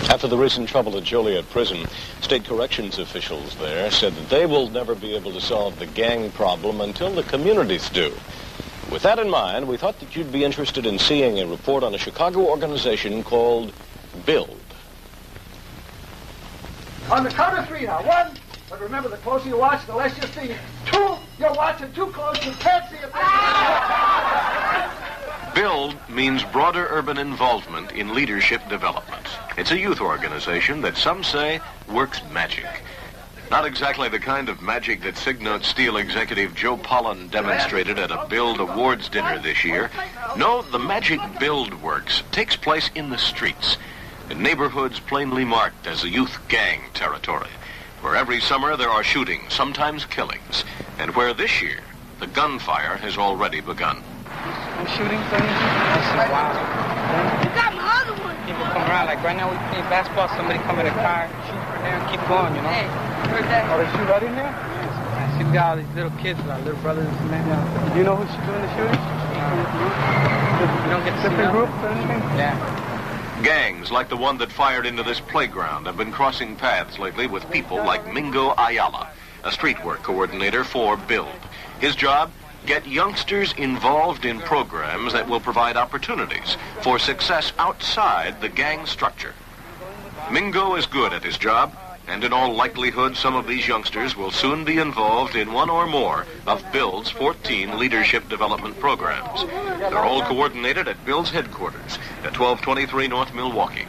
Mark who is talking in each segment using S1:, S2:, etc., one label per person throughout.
S1: After the recent trouble at Joliet Prison, state corrections officials there said that they will never be able to solve the gang problem until the communities do. With that in mind, we thought that you'd be interested in seeing a report on a Chicago organization called B.U.I.L.D.
S2: On the count of three now. One, but remember, the closer you watch, the less you see. Two, you're watching too close, you can't see it.
S1: B.U.I.L.D. means Broader Urban Involvement in Leadership Development. It's a youth organization that some say works magic. Not exactly the kind of magic that Signote Steel executive Joe Pollan demonstrated at a B.U.I.L.D. Awards dinner this year. No, the magic B.U.I.L.D. works takes place in the streets, in neighborhoods plainly marked as a youth gang territory, where every summer there are shootings, sometimes killings, and where this year the gunfire has already begun.
S3: Shooting things? Wow.
S4: You got my other one.
S3: People come around, like right now we play basketball, somebody come in a car, shoot from there and keep going, you know?
S4: Hey, heard that?
S3: Oh, they shoot right in there? Yes. I see we got all these little kids, our little brothers and men. Do you know who's doing the shooting? You don't get to see them? Groups or anything? Yeah.
S1: Gangs like the one that fired into this playground have been crossing paths lately with people like Mingo Ayala, a street work coordinator for B.U.I.L.D. His job? Get youngsters involved in programs that will provide opportunities for success outside the gang structure. Mingo is good at his job, and in all likelihood, some of these youngsters will soon be involved in one or more of B.U.I.L.D.'s 14 leadership development programs. They're all coordinated at B.U.I.L.D.'s headquarters at 1223 North Milwaukee.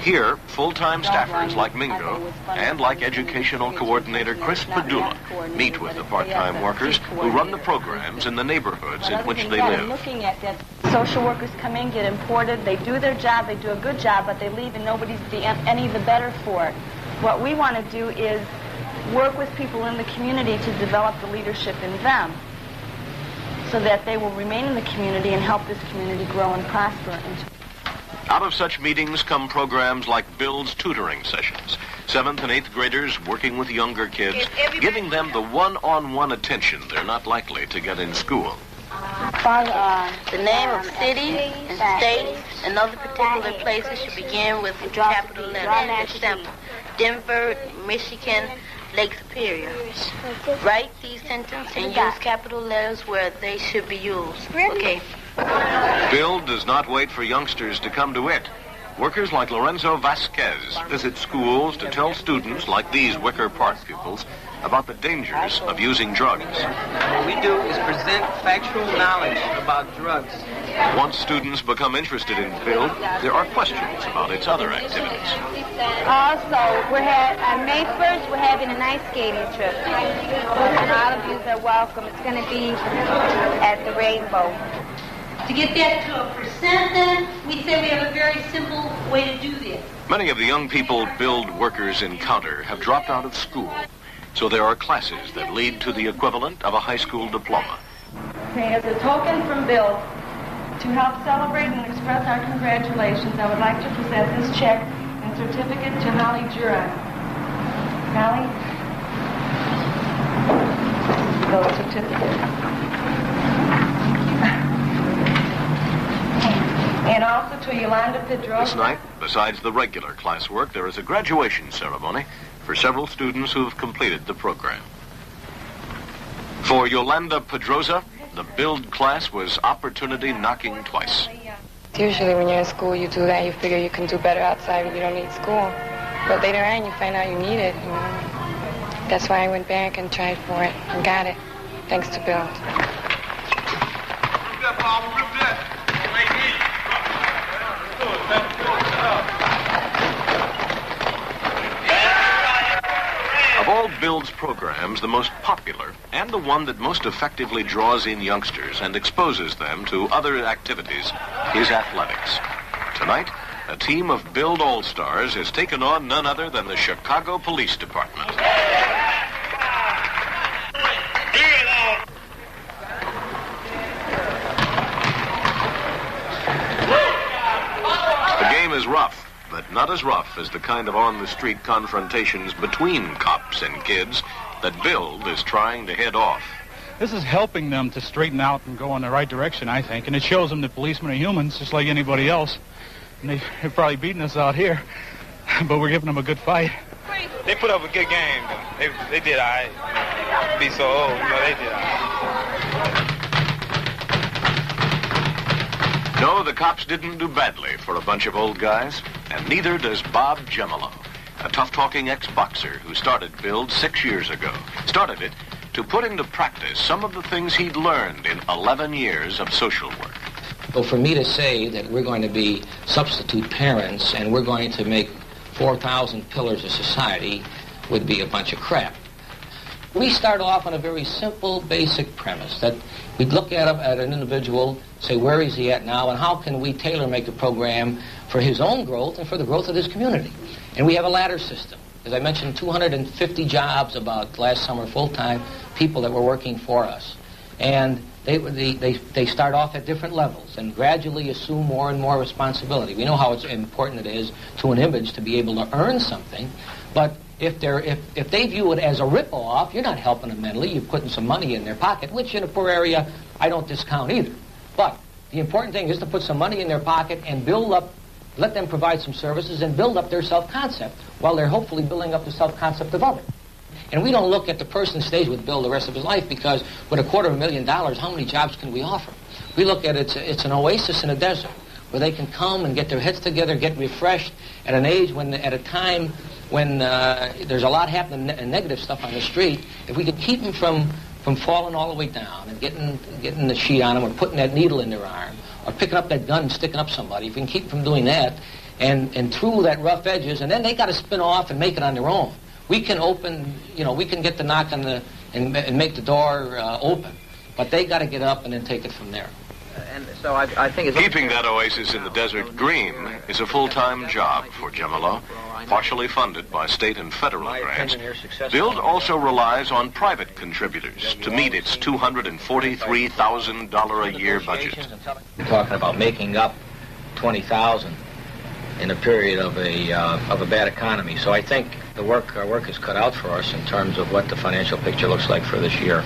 S1: Here, full-time staffers like Mingo and like educational coordinator Chris Padula meet with the part-time workers who run the programs in the neighborhoods in which they live.
S5: Looking at that, social workers come in, get imported, they do their job, they do a good job, but they leave and nobody's any the better for it. What we want to do is work with people in the community to develop the leadership in them so that they will remain in the community and help this community grow and prosper.
S1: Out of such meetings come programs like B.U.I.L.D.'s tutoring sessions. 7th and 8th graders working with younger kids, giving them the one-on-one attention they're not likely to get in school.
S6: The name of cities and states and other particular places should begin with capital letters. Example, Denver, Michigan, Lake Superior. Write these sentences and use capital letters where they should be used. Okay.
S1: B.U.I.L.D. does not wait for youngsters to come to it. Workers like Lorenzo Vasquez visit schools to tell students like these Wicker Park pupils about the dangers of using drugs.
S3: What we do is present factual knowledge about drugs.
S1: Once students become interested in B.U.I.L.D., there are questions about its other activities.
S5: Also, on May 1st, we're having an ice skating trip. And all of you are welcome. It's going to be at the Rainbow.
S4: To get that to a percent, then, we say we have a very simple way to do this.
S1: Many of the young people B.U.I.L.D. workers encounter have dropped out of school, so there are classes that lead to the equivalent of a high school diploma.
S5: Okay, as a token from B.U.I.L.D., to help celebrate and express our congratulations, I would like to present this check and certificate to Holly Juran. Holly? Those certificates. And also to Yolanda Pedrosa.
S1: This night, besides the regular classwork, there is a graduation ceremony for several students who have completed the program. For Yolanda Pedrosa, the B.U.I.L.D. class was opportunity knocking twice.
S7: Usually when you're in school, you do that. You figure you can do better outside when you don't need school. But later on, you find out you need it. You know? That's why I went back and tried for it and got it, thanks to B.U.I.L.D. Of all B.U.I.L.D.'s programs, the most popular and the one that most effectively draws in youngsters and exposes them to other activities is athletics. Tonight, a team of B.U.I.L.D. All-Stars has taken on none other than the Chicago Police Department. The game is rough, but not as rough as the kind of on-the-street confrontations between cops and kids that B.U.I.L.D. is trying to head off.
S8: This is helping them to straighten out and go in the right direction, I think, and it shows them that policemen are humans, just like anybody else, and they've probably beaten us out here. but we're giving them a good fight.
S3: They put up a good game, though. They did all right. Be so old, they did all right.
S1: No, the cops didn't do badly for a bunch of old guys, and neither does Bob Jemilo, a tough-talking ex-boxer who started B.U.I.L.D 6 years ago. Started it to put into practice some of the things he'd learned in 11 years of social work.
S9: So for me to say that we're going to be substitute parents and we're going to make 4,000 pillars of society would be a bunch of crap. We start off on a very simple, basic premise that we'd look at an individual, say, where is he at now, and how can we tailor-make the program for his own growth and for the growth of his community? And we have a ladder system. As I mentioned, 250 jobs about last summer, full-time, people that were working for us. And they start off at different levels and gradually assume more and more responsibility. We know how important it is to an image to be able to earn something, but if they view it as a rip-off, you're not helping them mentally. You're putting some money in their pocket, which in a poor area I don't discount either. But the important thing is to put some money in their pocket and build up, let them provide some services and build up their self-concept while they're hopefully building up the self-concept of others. And we don't look at the person who stays with Bill the rest of his life because with $250,000, how many jobs can we offer? We look at it's an oasis in a desert where they can come and get their heads together, get refreshed at a time when there's a lot happening and negative stuff on the street. If we could keep them from falling all the way down and getting the sheet on them or putting that needle in their arm or picking up that gun and sticking up somebody, if we can keep them from doing that and through that rough edges, and then they got to spin off and make it on their own. We can open, we can get the knock on and make the door open, but they got to get up and then take it from there.
S10: And so I think it's
S1: keeping that oasis in the desert green is a full-time job for Jemilo, partially funded by state and federal grants. B.U.I.L.D also relies on private contributors to meet its $243,000 a year budget.
S9: We're talking about making up $20,000 in a period of a bad economy. So I think our work is cut out for us in terms of what the financial picture looks like for this year.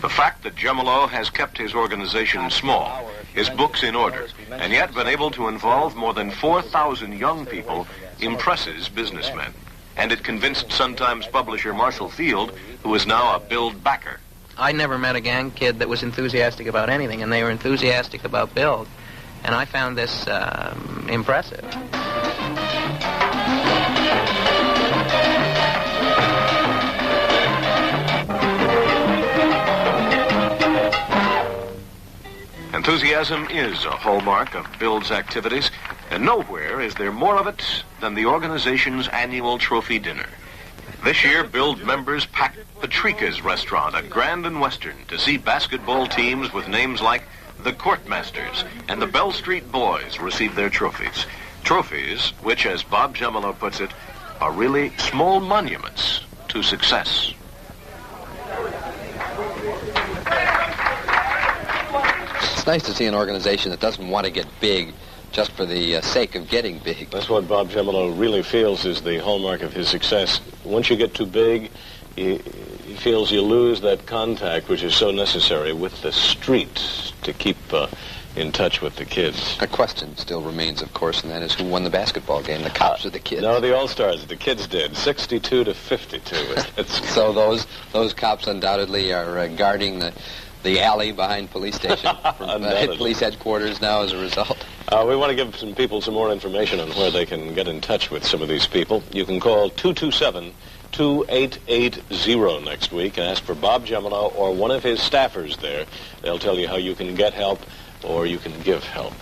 S1: The fact that Jemilo has kept his organization small, his books in order, and yet been able to involve more than 4,000 young people impresses businessmen. And it convinced Sun-Times publisher Marshall Field, who is now a B.U.I.L.D backer.
S10: I never met a gang kid that was enthusiastic about anything, and they were enthusiastic about B.U.I.L.D. And I found this impressive.
S1: Enthusiasm is a hallmark of B.U.I.L.D's activities, and nowhere is there more of it than the organization's annual trophy dinner. This year, B.U.I.L.D members packed Patrika's restaurant at Grand and Western to see basketball teams with names like the Courtmasters and the Bell Street Boys receive their trophies. Trophies which, as Bob Jemilo puts it, are really small monuments to success.
S11: It's nice to see an organization that doesn't want to get big just for the sake of getting big.
S7: That's what Bob Jemilo really feels is the hallmark of his success. Once you get too big, he feels you lose that contact which is so necessary with the street to keep in touch with the kids.
S11: A question still remains, of course, and that is who won the basketball game, the cops or the kids?
S7: No, the All-Stars. The kids did, 62-52.
S11: So those cops undoubtedly are guarding the alley behind police station, police headquarters now as a result.
S7: We want to give some people some more information on where they can get in touch with some of these people. You can call 227-2880 next week and ask for Bob Jemilo or one of his staffers there. They'll tell you how you can get help or you can give help.